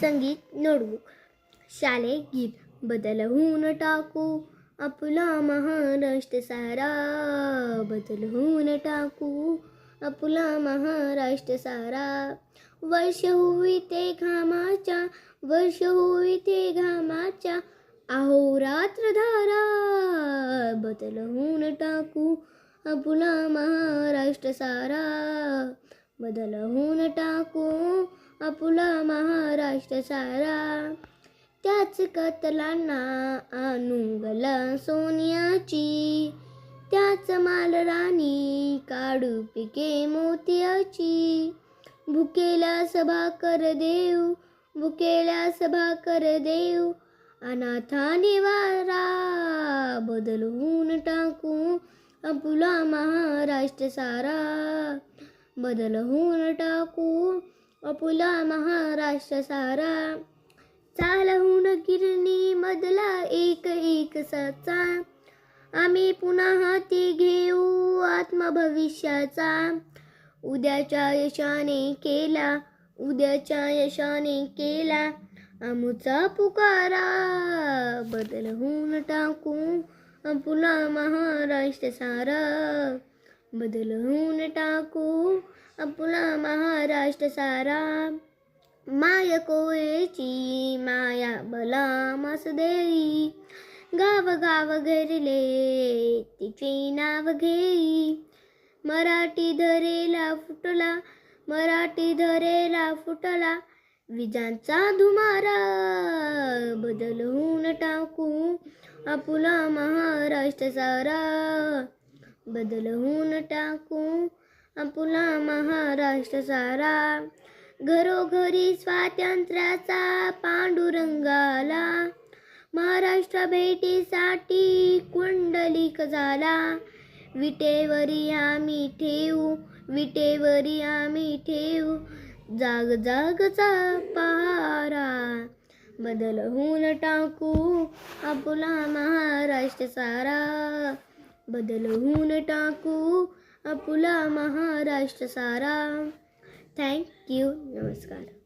संगीत नोटबुक. शालेय गीत. बदलवून टाकू आपला महाराष्ट्र सारा, बदलवून टाकू आपला महाराष्ट्र सारा. वर्ष होईते घामाच्या, वर्ष होईते घामाच्या, अहोरात्र धारा, बदलवून टाकू आपला महाराष्ट्र सारा, बदलवून टाकू आपला महाराष्ट्र सारा. त्याच कतलांना आणू गला सोन्याची, त्याच मालराणी काढू पिके मोत्याची. भुकेला सभा कर देऊ, भुकेला सभा कर देऊ, अनाथा निवारा, बदलवून टाकू आपला महाराष्ट्र सारा, बदलवून टाकू आपला महाराष्ट्र सारा. चालवून गिरणी मधला एक एक साचा, आम्ही पुन्हा हाती घेऊ आत्मभविष्याचा. उद्याच्या यशाने केला, उद्याच्या यशाने केला आमुचा पुकारा, बदलवून टाकू आपला महाराष्ट्र सारा, बदलवून टाकू आपला महाराष्ट्र सारा. माय कोळेची माया बला मास देई, गाव गाव घरले तिचे नाव घेई. मराठी धरेला फुटला, मराठी धरेला फुटला, विजांचा धुमारा, बदलवून टाकू आपला महाराष्ट्र सारा, बदलवून टाकू आपला महाराष्ट्र सारा. घरोघरी स्वातंत्र्याचा पांडुरंगाला, महाराष्ट्र भेटीसाठी कुंडलिक झाला. विटेवरी आम्ही ठेवू, विटेवरी आम्ही ठेवू, जाग जागचा पहारा, बदलवून टाकू आपला महाराष्ट्र सारा, बदलवून टाकू आपला महाराष्ट्र सारा. Thank you. नमस्कार.